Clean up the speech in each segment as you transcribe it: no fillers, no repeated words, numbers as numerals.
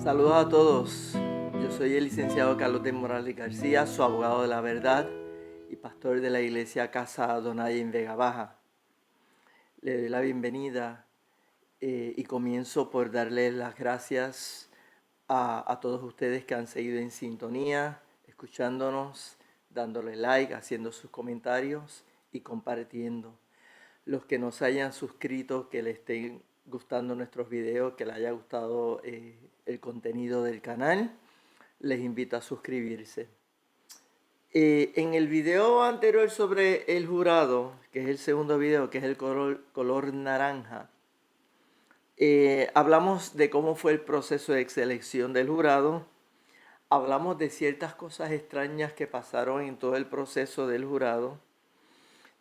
Saludos a todos. Yo soy el licenciado Carlos de Morales García, su abogado de la verdad y pastor de la iglesia Casa Adonai en Vega Baja. Le doy la bienvenida y comienzo por darles las gracias a todos ustedes que han seguido en sintonía, escuchándonos, dándole like, haciendo sus comentarios y compartiendo. Los que nos hayan suscrito, que les estén gustando nuestros videos, que les haya gustado el contenido del canal, les invito a suscribirse. En el video anterior sobre el jurado, que es el segundo video, que es el color naranja, hablamos de cómo fue el proceso de selección del jurado. Hablamos de ciertas cosas extrañas que pasaron en todo el proceso del jurado.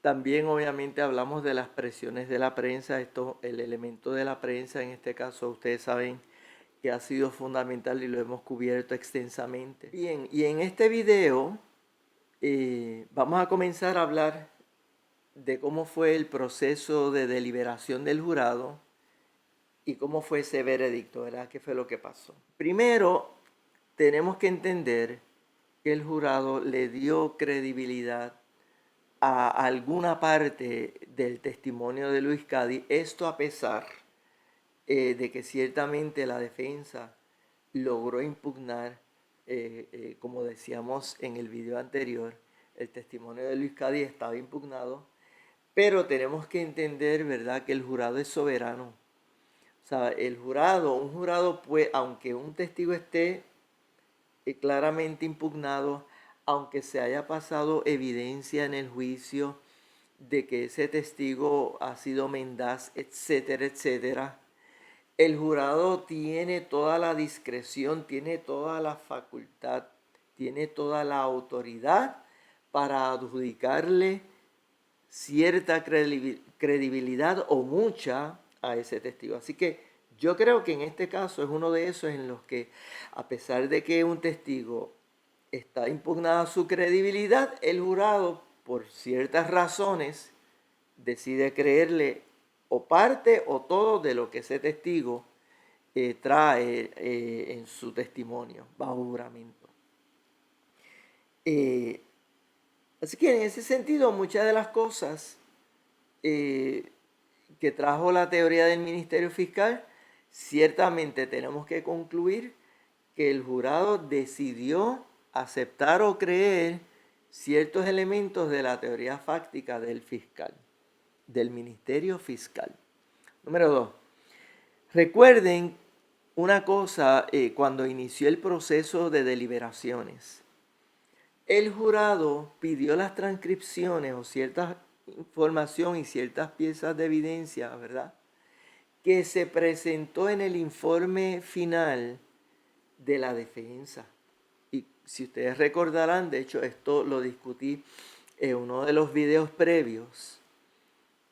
También obviamente hablamos de las presiones de la prensa. El elemento de la prensa en este caso ustedes saben que ha sido fundamental y lo hemos cubierto extensamente. Bien, y en este video vamos a comenzar a hablar de cómo fue el proceso de deliberación del jurado y cómo fue ese veredicto, ¿verdad? ¿Qué fue lo que pasó? Primero, tenemos que entender que el jurado le dio credibilidad a alguna parte del testimonio de Luis Cady, esto a pesar de que ciertamente la defensa logró impugnar, como decíamos en el video anterior, el testimonio de Luis Cady estaba impugnado, pero tenemos que entender, ¿verdad?, que el jurado es soberano. O sea, un jurado, pues, aunque un testigo esté claramente impugnado, aunque se haya pasado evidencia en el juicio de que ese testigo ha sido mendaz, etcétera, etcétera, el jurado tiene toda la discreción, tiene toda la facultad, tiene toda la autoridad para adjudicarle cierta credibilidad o mucha a ese testigo. Así que yo creo que en este caso es uno de esos en los que, a pesar de que un testigo está impugnada su credibilidad, el jurado, por ciertas razones, decide creerle o parte o todo de lo que ese testigo trae en su testimonio bajo juramento. Así que en ese sentido, muchas de las cosas que trajo la teoría del Ministerio Fiscal, ciertamente tenemos que concluir que el jurado decidió aceptar o creer ciertos elementos de la teoría fáctica del fiscal, del Ministerio Fiscal. Número 2. Recuerden una cosa, cuando inició el proceso de deliberaciones, el jurado pidió las transcripciones o cierta información y ciertas piezas de evidencia, ¿verdad?, que se presentó en el informe final de la defensa. Y si ustedes recordarán, de hecho esto lo discutí en uno de los videos previos,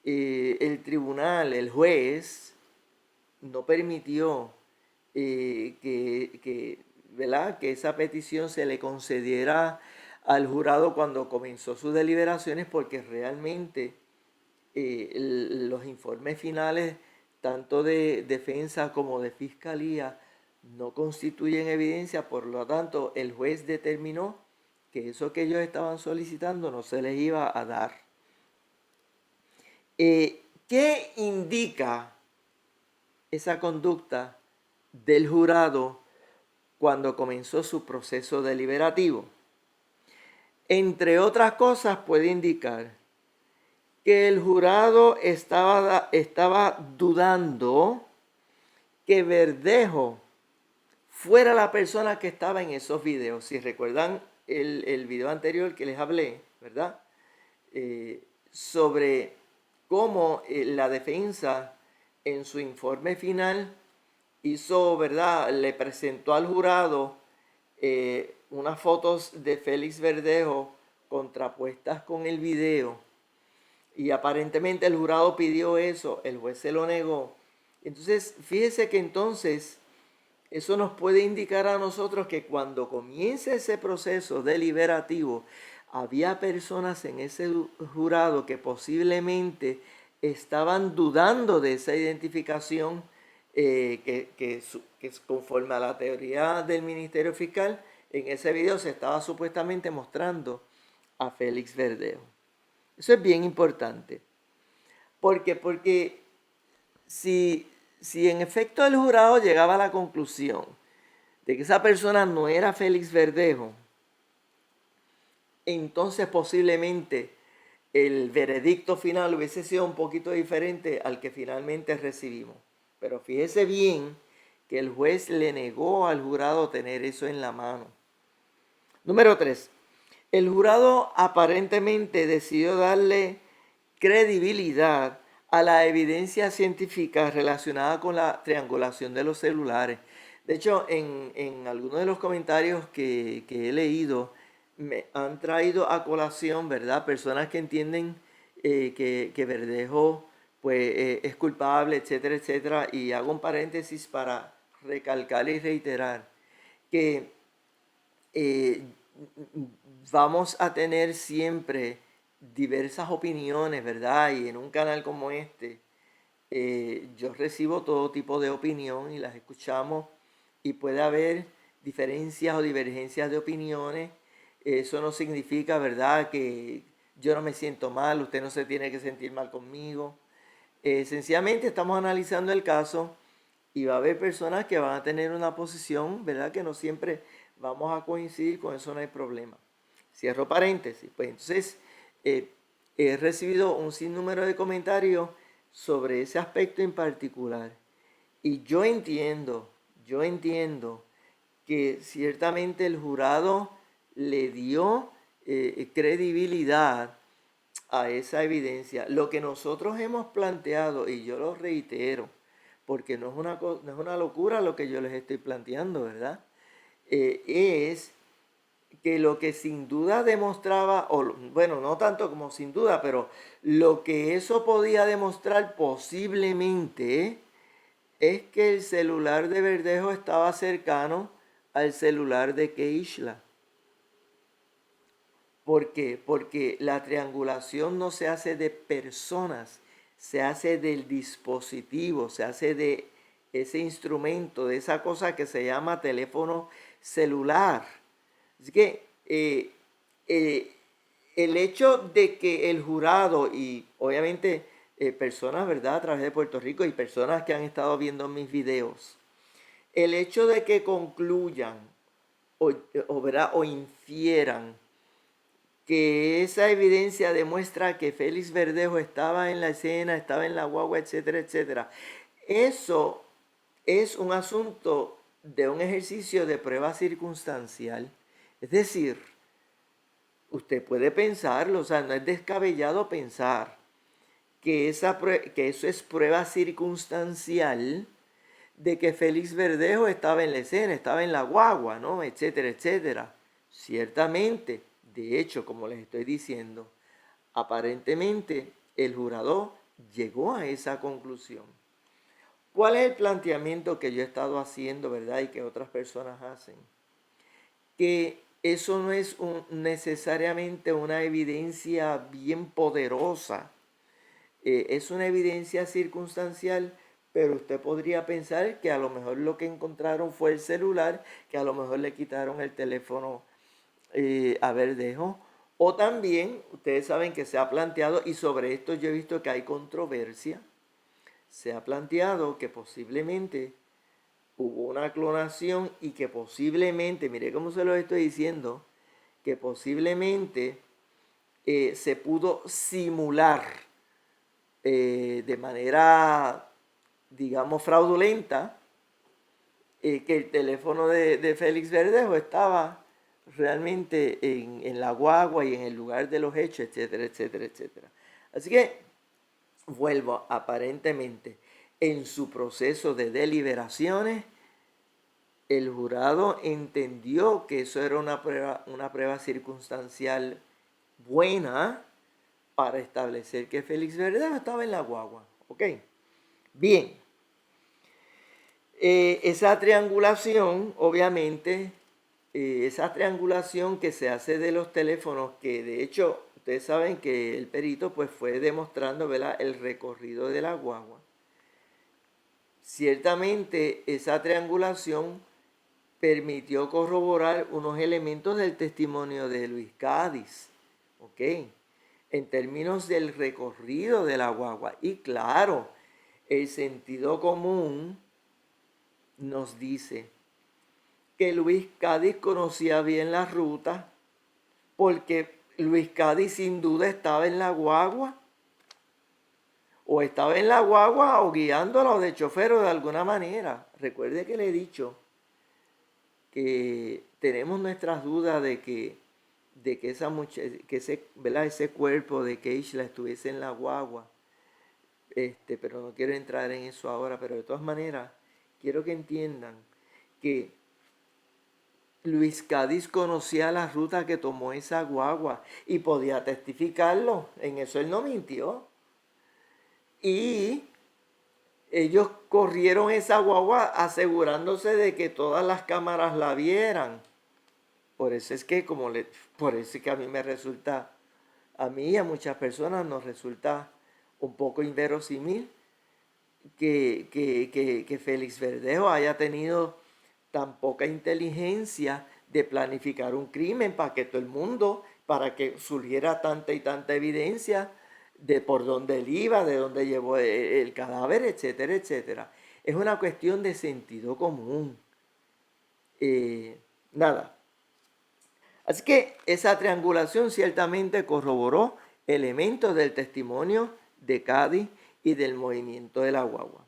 el tribunal, el juez, no permitió ¿verdad?, que esa petición se le concediera al jurado cuando comenzó sus deliberaciones, porque realmente los informes finales, tanto de defensa como de fiscalía, no constituyen evidencia. Por lo tanto, el juez determinó que eso que ellos estaban solicitando no se les iba a dar. ¿Qué indica esa conducta del jurado cuando comenzó su proceso deliberativo? Entre otras cosas, puede indicar que el jurado estaba dudando que Verdejo fuera la persona que estaba en esos videos. Si recuerdan el video anterior que les hablé, ¿verdad?, sobre cómo la defensa en su informe final hizo, ¿verdad?, le presentó al jurado unas fotos de Félix Verdejo contrapuestas con el video, y aparentemente el jurado pidió eso, el juez se lo negó. Entonces, fíjese que entonces eso nos puede indicar a nosotros que cuando comience ese proceso deliberativo, había personas en ese jurado que posiblemente estaban dudando de esa identificación que conforme a la teoría del Ministerio Fiscal, en ese video se estaba supuestamente mostrando a Félix Verdejo. Eso es bien importante. ¿Por qué? Porque si en efecto el jurado llegaba a la conclusión de que esa persona no era Félix Verdejo, entonces posiblemente el veredicto final hubiese sido un poquito diferente al que finalmente recibimos. Pero fíjese bien que el juez le negó al jurado tener eso en la mano. Número 3. El jurado aparentemente decidió darle credibilidad a la evidencia científica relacionada con la triangulación de los celulares. De hecho, en algunos de los comentarios que he leído, me han traído a colación, ¿verdad? Personas que entienden que Verdejo pues, es culpable, etcétera, etcétera. Y hago un paréntesis para recalcar y reiterar que eh, vamos a tener siempre diversas opiniones, ¿verdad? Y en un canal como este, yo recibo todo tipo de opinión y las escuchamos y puede haber diferencias o divergencias de opiniones. Eso no significa, ¿verdad?, que yo no me siento mal, usted no se tiene que sentir mal conmigo. Sencillamente estamos analizando el caso y va a haber personas que van a tener una posición, ¿verdad?, que no siempre vamos a coincidir, con eso no hay problema. Cierro paréntesis. Pues entonces he recibido un sinnúmero de comentarios sobre ese aspecto en particular. Y yo entiendo que ciertamente el jurado le dio credibilidad a esa evidencia. Lo que nosotros hemos planteado, y yo lo reitero, porque no es una locura lo que yo les estoy planteando, ¿verdad? Es que lo que sin duda demostraba, o bueno, no tanto como sin duda, pero lo que eso podía demostrar posiblemente es que el celular de Verdejo estaba cercano al celular de Keishla. ¿Por qué? Porque la triangulación no se hace de personas, se hace del dispositivo, se hace de ese instrumento, de esa cosa que se llama teléfono celular. Así que el hecho de que el jurado y obviamente personas, ¿verdad?, a través de Puerto Rico y personas que han estado viendo mis videos, el hecho de que concluyan o infieran que esa evidencia demuestra que Félix Verdejo estaba en la escena, estaba en la guagua, etcétera, etcétera, eso es un asunto de un ejercicio de prueba circunstancial. Es decir, usted puede pensarlo, o sea, no es descabellado pensar que eso es prueba circunstancial de que Félix Verdejo estaba en la escena, estaba en la guagua, ¿no?, etcétera, etcétera. Ciertamente, de hecho, como les estoy diciendo, aparentemente el jurado llegó a esa conclusión. ¿Cuál es el planteamiento que yo he estado haciendo, verdad, y que otras personas hacen? Que eso no es necesariamente una evidencia bien poderosa. Es una evidencia circunstancial, pero usted podría pensar que a lo mejor lo que encontraron fue el celular, que a lo mejor le quitaron el teléfono a Verdejo. O también, ustedes saben que se ha planteado, y sobre esto yo he visto que hay controversia, se ha planteado que posiblemente hubo una clonación y que posiblemente, mire cómo se lo estoy diciendo, que posiblemente se pudo simular de manera, digamos, fraudulenta que el teléfono de Félix Verdejo estaba realmente en la guagua y en el lugar de los hechos, etcétera, etcétera, etcétera. Así que, vuelvo, aparentemente, en su proceso de deliberaciones, el jurado entendió que eso era una prueba circunstancial buena para establecer que Félix Verdejo estaba en la guagua. ¿Ok? Bien. Esa triangulación, obviamente, esa triangulación que se hace de los teléfonos, que de hecho, ustedes saben que el perito pues fue demostrando, ¿verdad?, el recorrido de la guagua. ciertamente esa triangulación permitió corroborar unos elementos del testimonio de Luis Cádiz, ¿ok? En términos del recorrido de la guagua. Y claro, el sentido común nos dice que Luis Cádiz conocía bien la ruta porque Luis Cádiz sin duda estaba en la guagua, o estaba en la guagua o guiándola o de chofer o de alguna manera. Recuerde que le he dicho que tenemos nuestras dudas de que esa que ese, ¿verdad? Ese cuerpo de Keishla estuviese en la guagua. Pero no quiero entrar en eso ahora, pero de todas maneras quiero que entiendan que Luis Cádiz conocía la ruta que tomó esa guagua y podía testificarlo. En eso él no mintió. Y ellos corrieron esa guagua asegurándose de que todas las cámaras la vieran. Por eso es que por eso es que a mí me resulta, a mí y a muchas personas nos resulta un poco inverosímil que Félix Verdejo haya tenido tan poca inteligencia de planificar un crimen para que todo el mundo, para que surgiera tanta y tanta evidencia de por dónde él iba, de dónde llevó el cadáver, etcétera, etcétera. Es una cuestión de sentido común. Nada. Así que esa triangulación ciertamente corroboró elementos del testimonio de Cádiz y del movimiento de la guagua.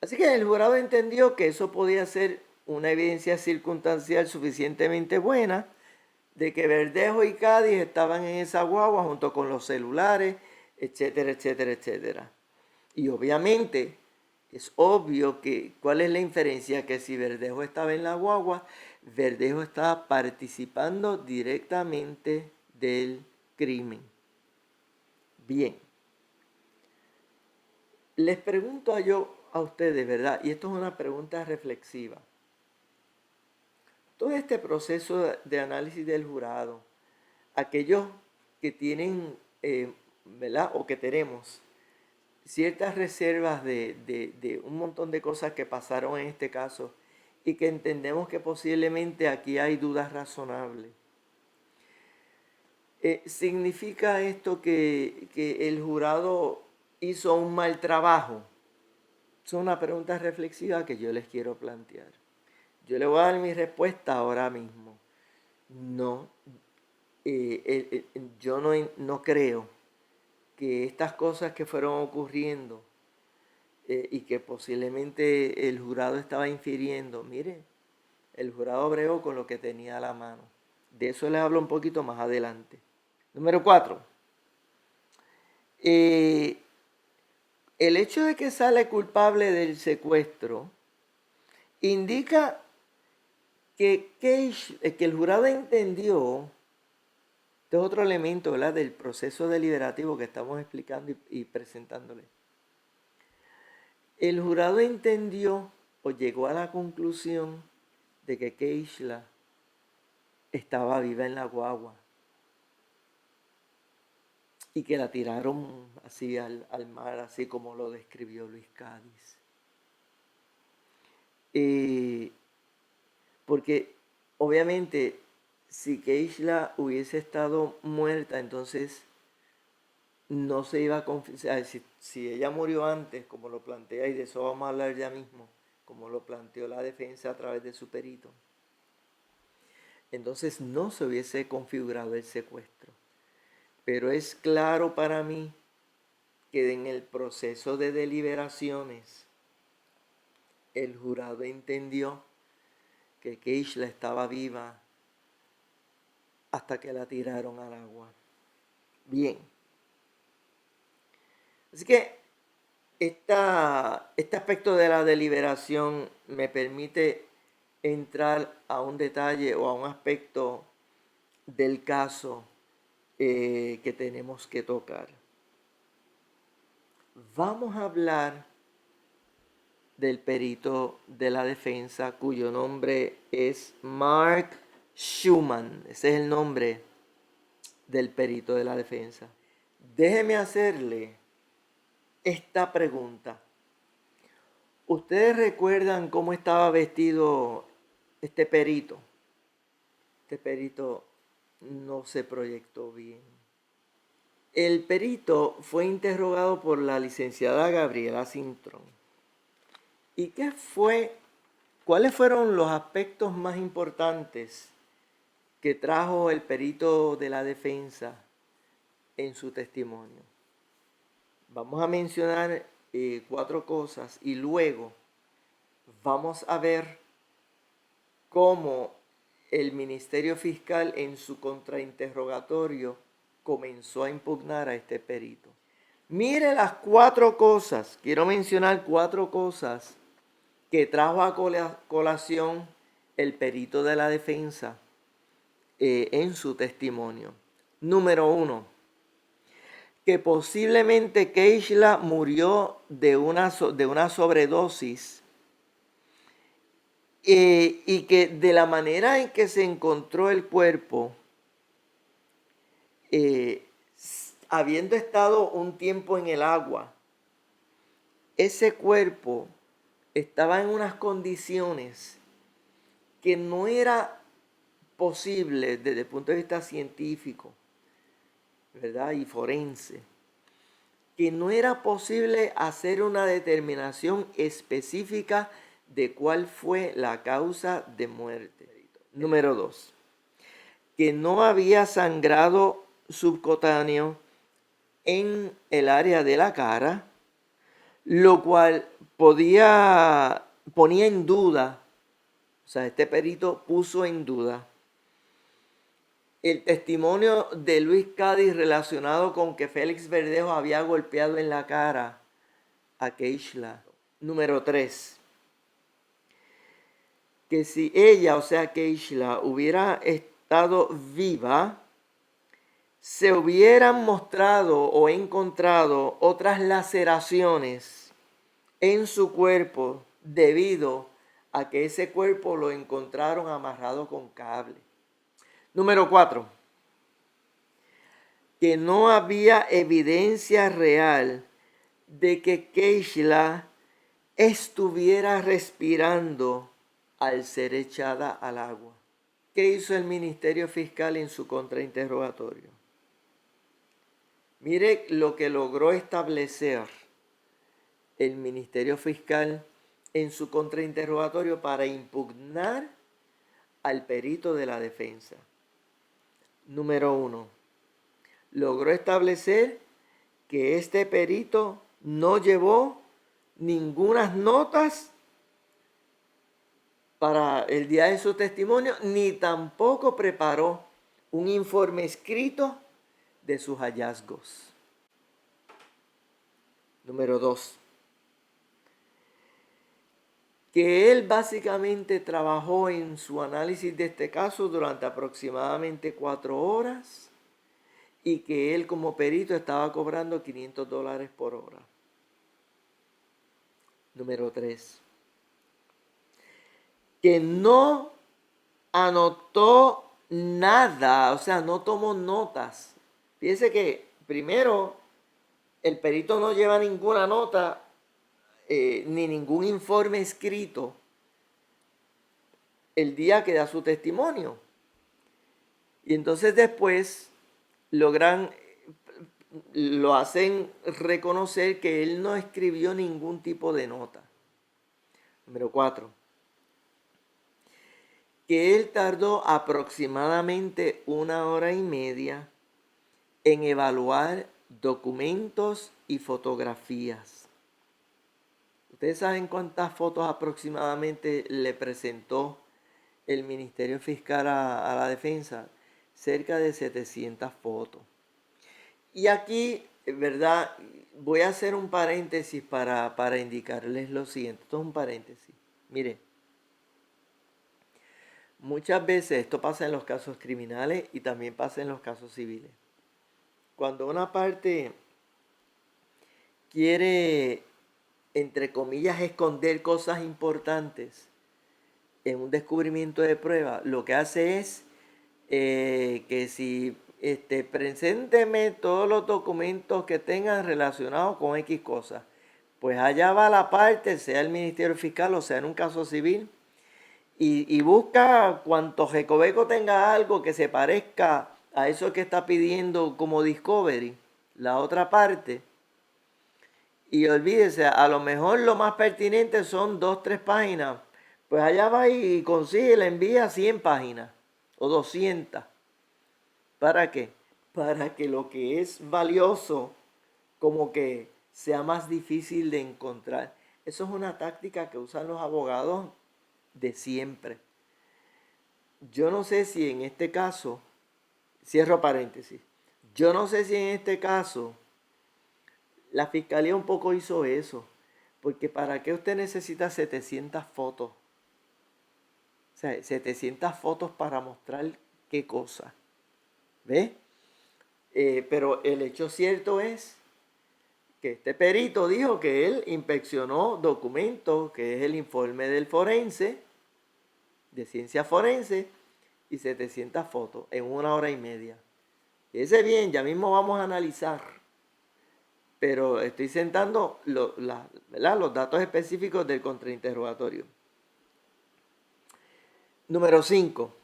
Así que el jurado entendió que eso podía ser una evidencia circunstancial suficientemente buena de que Verdejo y Cádiz estaban en esa guagua junto con los celulares, etcétera, etcétera, etcétera. Y obviamente es obvio que, ¿cuál es la inferencia? Que si Verdejo estaba en la guagua, Verdejo estaba participando directamente del crimen. Bien. Les pregunto a ustedes, ¿verdad? Y esto es una pregunta reflexiva. Todo este proceso de análisis del jurado, aquellos que tienen, ¿verdad? O que tenemos ciertas reservas de un montón de cosas que pasaron en este caso y que entendemos que posiblemente aquí hay dudas razonables. ¿Significa esto que el jurado hizo un mal trabajo? Es una pregunta reflexiva que yo les quiero plantear. Yo le voy a dar mi respuesta ahora mismo. No, yo no creo que estas cosas que fueron ocurriendo y que posiblemente el jurado estaba infiriendo, mire, el jurado bregó con lo que tenía a la mano. De eso les hablo un poquito más adelante. Número 4. El hecho de que sale culpable del secuestro indica que el jurado entendió, este es otro elemento, ¿verdad?, del proceso deliberativo que estamos explicando y presentándole. El jurado entendió o llegó a la conclusión de que Keishla estaba viva en la guagua y que la tiraron así al mar, así como lo describió Luis Cádiz. Porque obviamente si Keishla hubiese estado muerta, entonces no se iba a confesar. Si ella murió antes, como lo plantea, y de eso vamos a hablar ya mismo, como lo planteó la defensa a través de su perito, entonces no se hubiese configurado el secuestro. Pero es claro para mí que en el proceso de deliberaciones el jurado entendió que Keishla estaba viva hasta que la tiraron al agua. Bien. Así que este aspecto de la deliberación me permite entrar a un detalle o a un aspecto del caso que tenemos que tocar. Vamos a hablar del perito de la defensa, cuyo nombre es Mark Schumann. Ese es el nombre del perito de la defensa. Déjeme hacerle esta pregunta. ¿Ustedes recuerdan cómo estaba vestido este perito? Este perito no se proyectó bien. El perito fue interrogado por la licenciada Gabriela Cintrón. ¿Y cuáles fueron los aspectos más importantes que trajo el perito de la defensa en su testimonio? Vamos a mencionar 4 cosas y luego vamos a ver cómo el Ministerio Fiscal en su contrainterrogatorio comenzó a impugnar a este perito. Mire las 4 cosas, quiero mencionar 4 cosas que trajo a colación el perito de la defensa en su testimonio. Número 1, que posiblemente Keishla murió de una sobredosis y que de la manera en que se encontró el cuerpo, habiendo estado un tiempo en el agua, ese cuerpo estaba en unas condiciones que no era posible desde el punto de vista científico, ¿verdad? Y forense, que no era posible hacer una determinación específica de cuál fue la causa de muerte. Número 2, que no había sangrado subcutáneo en el área de la cara, lo cual ponía en duda, o sea, este perito puso en duda el testimonio de Luis Cádiz relacionado con que Félix Verdejo había golpeado en la cara a Keishla. Número 3, que si ella, o sea Keishla, hubiera estado viva, se hubieran mostrado o encontrado otras laceraciones en su cuerpo debido a que ese cuerpo lo encontraron amarrado con cable. Número 4, que no había evidencia real de que Keishla estuviera respirando al ser echada al agua. ¿Qué hizo el Ministerio Fiscal en su contrainterrogatorio? Mire lo que logró establecer el Ministerio Fiscal en su contrainterrogatorio para impugnar al perito de la defensa. Número 1, logró establecer que este perito no llevó ninguna notas para el día de su testimonio, ni tampoco preparó un informe escrito de sus hallazgos. Número 2, que él básicamente trabajó en su análisis de este caso durante aproximadamente 4 horas y que él como perito estaba cobrando $500 por hora. Número 3, que no anotó nada, o sea, no tomó notas. Fíjense que primero el perito no lleva ninguna nota ni ningún informe escrito el día que da su testimonio. Y entonces después lo hacen reconocer que él no escribió ningún tipo de nota. Número 4, que él tardó aproximadamente 1 hora y media en evaluar documentos y fotografías. ¿Ustedes saben cuántas fotos aproximadamente le presentó el Ministerio Fiscal a la defensa? Cerca de 700 fotos. Y aquí, ¿verdad? Voy a hacer un paréntesis para indicarles lo siguiente. Esto es un paréntesis. Mire, muchas veces esto pasa en los casos criminales y también pasa en los casos civiles. Cuando una parte quiere, entre comillas, esconder cosas importantes en un descubrimiento de prueba, lo que hace es que si presénteme todos los documentos que tengan relacionados con X cosas. Pues allá va la parte, sea el Ministerio Fiscal o sea en un caso civil, y busca cuanto recoveco tenga algo que se parezca a eso que está pidiendo como discovery, la otra parte. Y olvídese, a lo mejor lo más pertinente son 2, 3 páginas. Pues allá va y consigue, le envía 100 páginas o 200. ¿Para qué? Para que lo que es valioso como que sea más difícil de encontrar. Eso es una táctica que usan los abogados de siempre. Yo no sé si en este caso, cierro paréntesis, yo no sé si en este caso la fiscalía un poco hizo eso, porque ¿para qué usted necesita 700 fotos? O sea, 700 fotos para mostrar qué cosa. ¿Ves? Pero el hecho cierto es que este perito dijo que él inspeccionó documentos, que es el informe del forense, de ciencia forense, y 700 fotos en 1 hora y media. Ese bien, ya mismo vamos a analizar, pero estoy sentando los datos específicos del contrainterrogatorio. Número 5,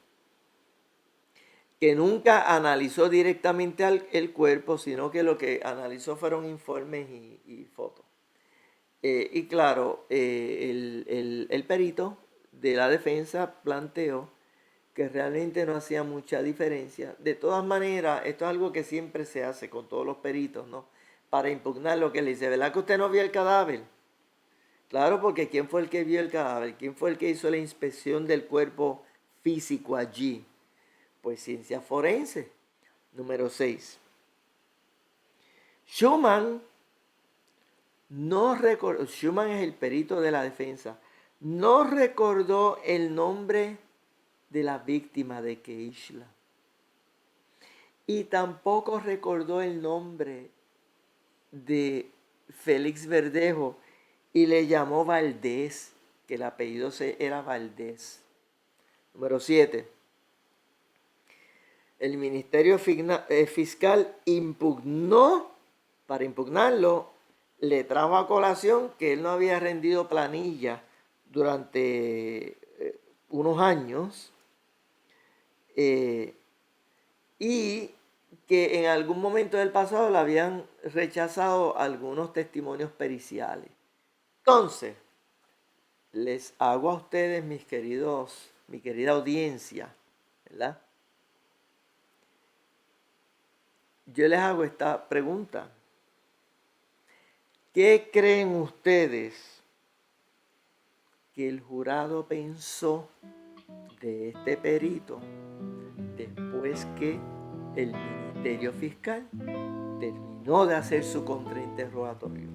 que nunca analizó directamente el cuerpo, sino que lo que analizó fueron informes y fotos. Y claro, el perito de la defensa planteó que realmente no hacía mucha diferencia. De todas maneras, esto es algo que siempre se hace con todos los peritos, ¿no? Para impugnar lo que le dice, ¿verdad que usted no vio el cadáver? Claro, porque ¿quién fue el que vio el cadáver? ¿Quién fue el que hizo la inspección del cuerpo físico allí? Pues ciencia forense. Número 6. Schumann no recordó, Schumann es el perito de la defensa, no recordó el nombre de la víctima de Keishla. Y tampoco recordó el nombre de Félix Verdejo y le llamó Valdés, que el apellido era Valdés. Número 7. El Ministerio Fiscal impugnó, para impugnarlo, le trajo a colación que él no había rendido planilla durante unos años y que en algún momento del pasado le habían rechazado algunos testimonios periciales. Entonces, les hago a ustedes, mi querida audiencia, ¿verdad? Yo les hago esta pregunta. ¿Qué creen ustedes que el jurado pensó de este perito después que el Ministerio Fiscal terminó de hacer su contrainterrogatorio?